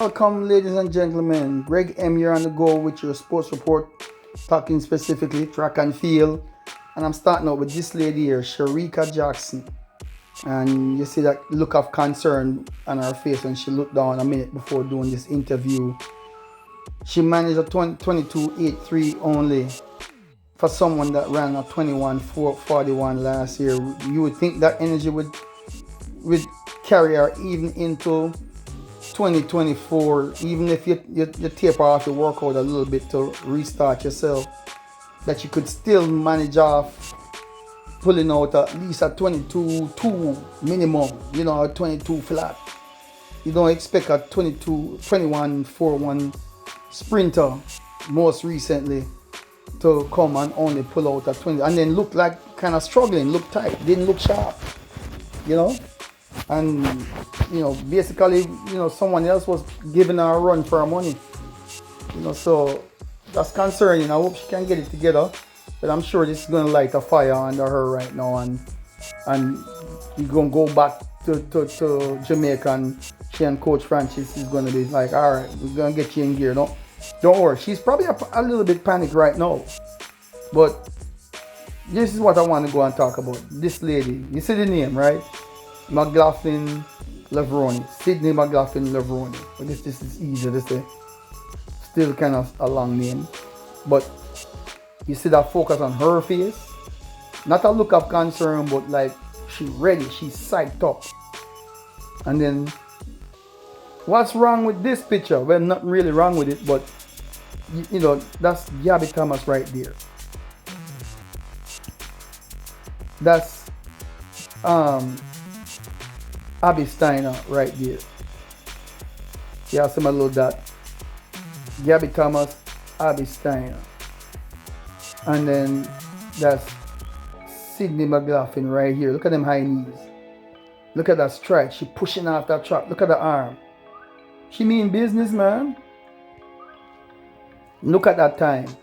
Welcome, ladies and gentlemen. Greg M. here on the go with your sports report, talking specifically track and field. And I'm starting out with this lady here, Shericka Jackson. And you see that look of concern on her face when she looked down a minute before doing this interview. She managed a 22.83 only for someone that ran a 21.41 last year. You would think that energy would carry her even into 2024, even if you taper off your workout a little bit to restart yourself, that you could still manage off pulling out at least a 22.2 minimum, a 22 flat. You don't expect a 21.41 sprinter most recently to come and only pull out a 20 and then look like kind of struggling, look tight, didn't look sharp, and basically someone else was giving her a run for her money, so that's concerning. I hope she can get it together, but I'm sure this is going to light a fire under her right now, and you're going to go back to Jamaica, and she and Coach Francis is going to be like, all right, we're going to get you in gear. Don't worry. She's probably a little bit panicked right now, but this is what I want to go and talk about. This lady, you see the name, right? McLaughlin Levrone, Sydney McLaughlin Levrone. But this is easy to say. Still kind of a long name, but you see that focus on her face. Not a look of concern, but like she's ready, she's psyched up. And then, what's wrong with this picture? Well, not really wrong with it, but that's Gabby Thomas right there. That's Abby Steiner right there. Yeah, some little that. Gabby Thomas, Abby Steiner. And then that's Sydney McLaughlin right here. Look at them high knees. Look at that stride. She pushing off that track. Look at the arm. She mean business, man. Look at that time.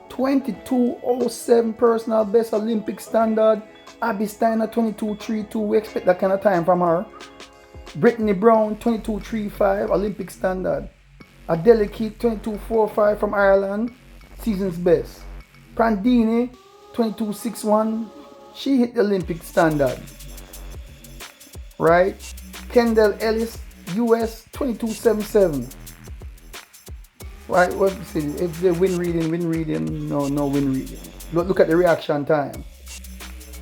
22.07 personal best Olympic standard. Abby Steiner 22.32. We expect that kind of time from her. Brittany Brown 22.35 Olympic standard. Adele Keith 22.45 from Ireland, season's best. Prandini 22.61. She hit the Olympic standard. Right? Kendall Ellis US 22.77. Right? What see? If the win reading, no win reading. Look at the reaction time.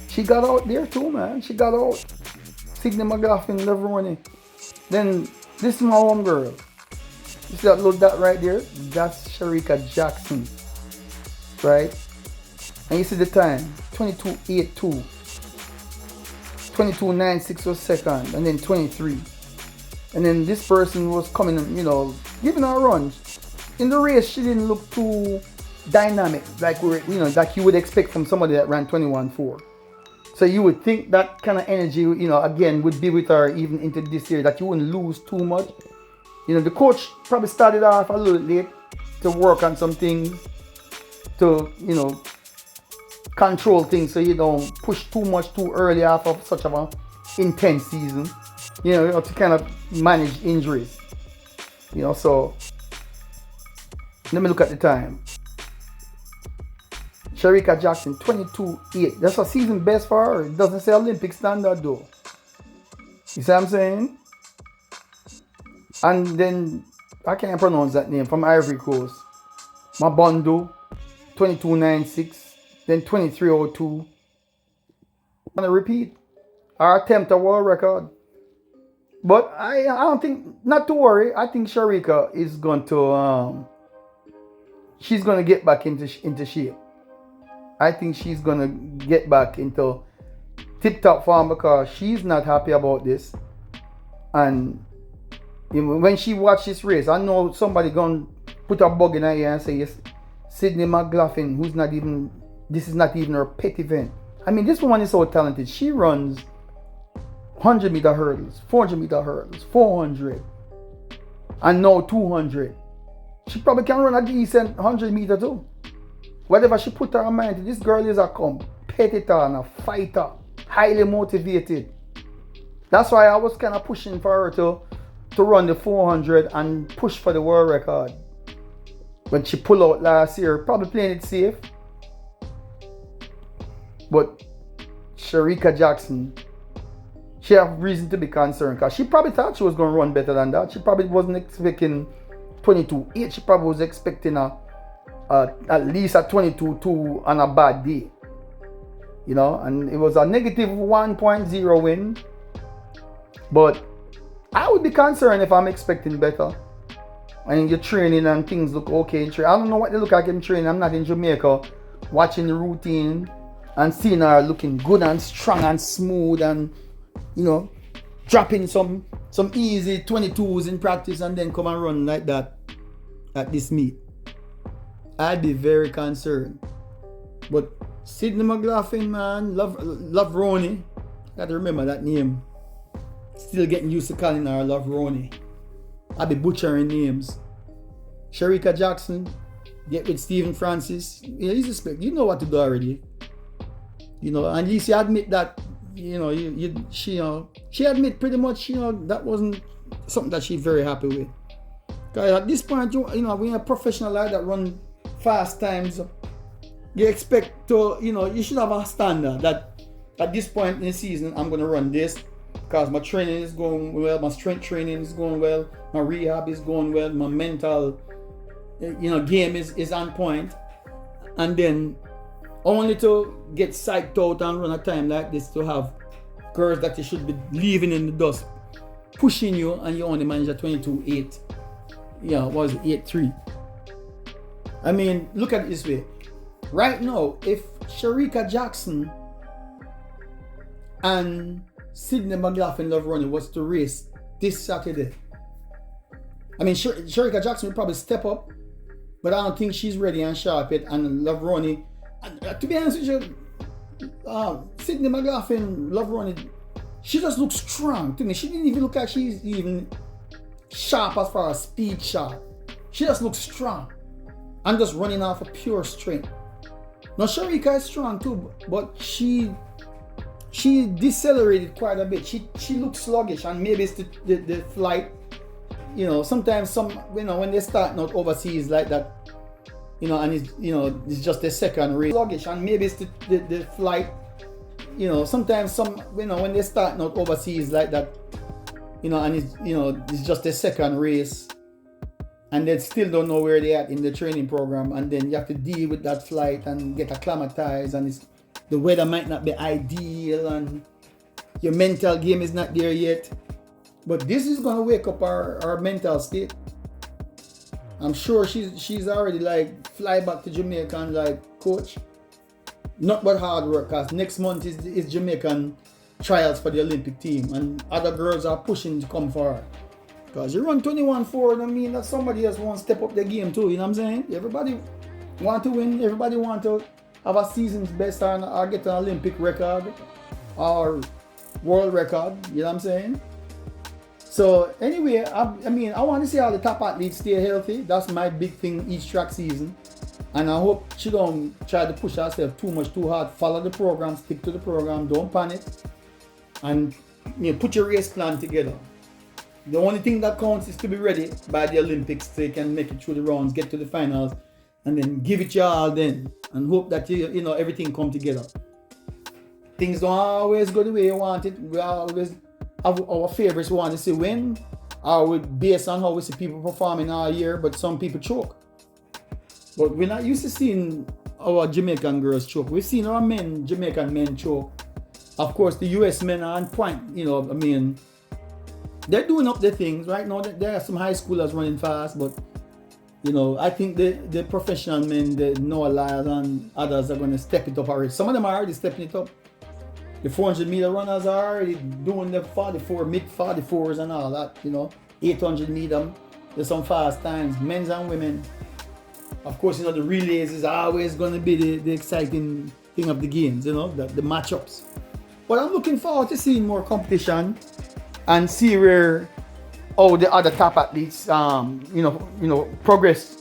She got out there too, man. She got out. Sydney McLaughlin Levrone. Then this is my home girl. You see that little dot right there? That's Shericka Jackson. Right? And you see the time. 22.82. 22.96 was second. And then 23. And then this person was coming, giving her a run. In the race, she didn't look too dynamic, like like you would expect from somebody that ran 21.4. So you would think that kind of energy, again, would be with her even into this year, that you wouldn't lose too much. The coach probably started off a little late to work on some things, to, control things so you don't push too much too early off of such of an intense season, to kind of manage injuries. So let me look at the time. Shericka Jackson 22.8. That's a season best for her. It doesn't say Olympic standard though. You see what I'm saying? And then I can't pronounce that name, from Ivory Coast. Mabondo 22.96. Then 23.02. I'm gonna repeat. Our attempt a world record. But I don't think, not to worry. I think Shericka is going to she's gonna get back into shape. I think she's gonna get back into tip-top form, because she's not happy about this. And when she watched this race, I know somebody gonna put a bug in her ear and say, yes, Sydney McLaughlin, this is not even her pet event. I mean, this woman is so talented. She runs 100 meter hurdles, 400 meter hurdles, 400, and now 200. She probably can run a decent 100 meter too. Whatever she put her mind to, this girl is a competitor and a fighter, highly motivated. That's why I was kind of pushing for her to to run the 400 and push for the world record. When she pulled out last year, probably playing it safe. But Shericka Jackson, she have reason to be concerned because she probably thought she was going to run better than that. She probably wasn't expecting 22.8. She probably was expecting at least a 22.2 on a bad day. You know, and it was a negative 1.0 win. But I would be concerned if I'm expecting better. And you're training and things look okay in training. I don't know what they look like in training. I'm not in Jamaica watching the routine and seeing her looking good and strong and smooth and, you know, dropping some easy 22s in practice and then come and run like that at this meet. I'd be very concerned. But Sydney McLaughlin, man, Levrone, gotta remember that name. Still getting used to calling her Levrone. I be butchering names. Shericka Jackson, get with Stephen Francis. Yeah, he's a spec. You know what to do already. You know, and at least you admit that. You know, she admit pretty much. You know, that wasn't something that she's very happy with. Because at this point, you know, when you're a professional like that run fast times, you expect to, you know, you should have a standard that at this point in the season, I'm gonna run this. Because my training is going well, my strength training is going well, my rehab is going well, my mental, you know, game is on point. And then only to get psyched out and run a time like this to have girls that you should be leaving in the dust, pushing you, and you only manage a 22.8. Yeah, what was it, 8.3? I mean, look at it this way. Right now, if Shericka Jackson and Sydney McLaughlin Levrone was to race this Saturday, I mean, Shericka Jackson will probably step up, but I don't think she's ready and sharp yet. And Levrone, to be honest with you, Sydney McLaughlin Levrone, she just looks strong to me. She didn't even look like she's even sharp as far as speed sharp. She just looks strong and just running off of pure strength. Now Shericka is strong too, but she decelerated quite a bit. She looks sluggish, and maybe it's the flight. You know, sometimes when they're starting out overseas like that, you know, and it's just the second race. Sluggish, and maybe it's the flight. You know, sometimes when they're starting out overseas like that, you know, and it's just the second race, and they still don't know where they're at in the training program, and then you have to deal with that flight and get acclimatized, and the weather might not be ideal, and your mental game is not there yet. But this is gonna wake up our mental state. I'm sure she's already like fly back to Jamaica and like, coach, not but hard work, cause next month is Jamaican trials for the Olympic team, and other girls are pushing to come for her. Cause you run 21.4, I mean that somebody else wants to step up their game too. You know what I'm saying? Everybody want to win. Everybody want to have a season's best or get an Olympic record or world record. You know what I'm saying? So anyway, I want to see all the top athletes stay healthy. That's my big thing each track season. And I hope she don't try to push herself too hard. Follow the program, stick to the program, don't panic. And put your race plan together. The only thing that counts is to be ready by the Olympics so you can make it through the rounds, get to the finals, and then give it your all then. And hope that everything come together. Things don't always go the way you want it. We always have our favorites we want to see win, or based on how we see people performing all year, but some people choke. But we're not used to seeing our Jamaican girls choke. We've seen our Jamaican men choke. Of course, the US men are on point. They're doing up their things right now. There are some high schoolers running fast, but I think the professional men, the Noah Lyles and others are going to step it up already. Some of them are already stepping it up. The 400 meter runners are already doing the 44, mid 44s and all that, 800 meter. There's some fast times, men's and women. Of course, the relays is always going to be the exciting thing of the games, the matchups. But I'm looking forward to seeing more competition and see how the other top athletes, progress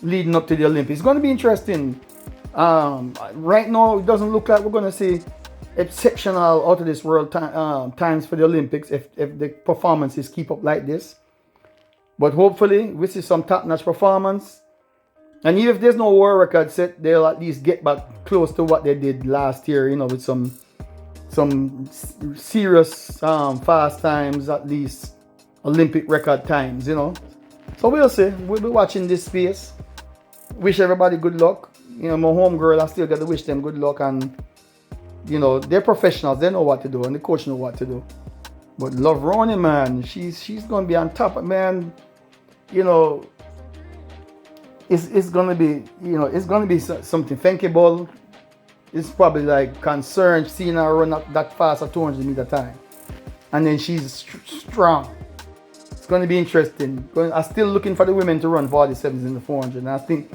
leading up to the Olympics. It's going to be interesting. Right now, it doesn't look like we're going to see exceptional out of this world times for the Olympics if the performances keep up like this. But hopefully, we see some top-notch performance. And even if there's no world record set, they'll at least get back close to what they did last year, you know, with some serious fast times, at least Olympic record times, you know. So we'll see. We'll be watching this space. Wish everybody good luck. You know, my homegirl, I still got to wish them good luck. And, you know, they're professionals. They know what to do. And the coach know what to do. But Levrone, man, she's going to be on top. Man, you know, it's going to be, you know, it's going to be something thinkable. It's probably like concerned seeing her run up that fast at 200 meter time. And then she's strong. It's going to be interesting. I'm still looking for the women to run 47s in the 400. And I think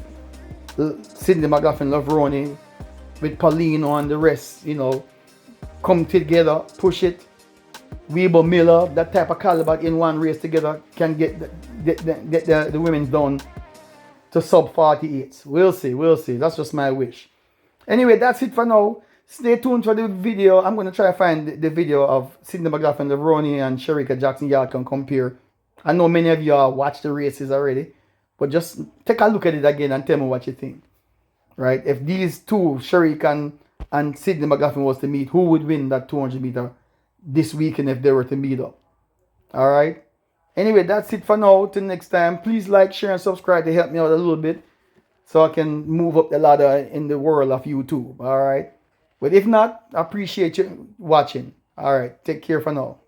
Sydney McLaughlin Levrone with Paulino and the rest, you know, come together, push it. Weber, Miller, that type of caliber in one race together can get the women down to sub 48. We'll see. That's just my wish. Anyway, that's it for now. Stay tuned for the video. I'm going to try to find the video of Sydney McLaughlin Levrone and Shericka Jackson. Y'all can compare. I know many of you all watched the races already, but just take a look at it again and tell me what you think. Right? If these two, Shericka and Sydney McLaughlin, was to meet, who would win that 200 meter this weekend if they were to meet up? All right. Anyway, that's it for now. Till next time, please like, share, and subscribe to help me out a little bit so I can move up the ladder in the world of YouTube. All right. But if not, I appreciate you watching. All right. Take care for now.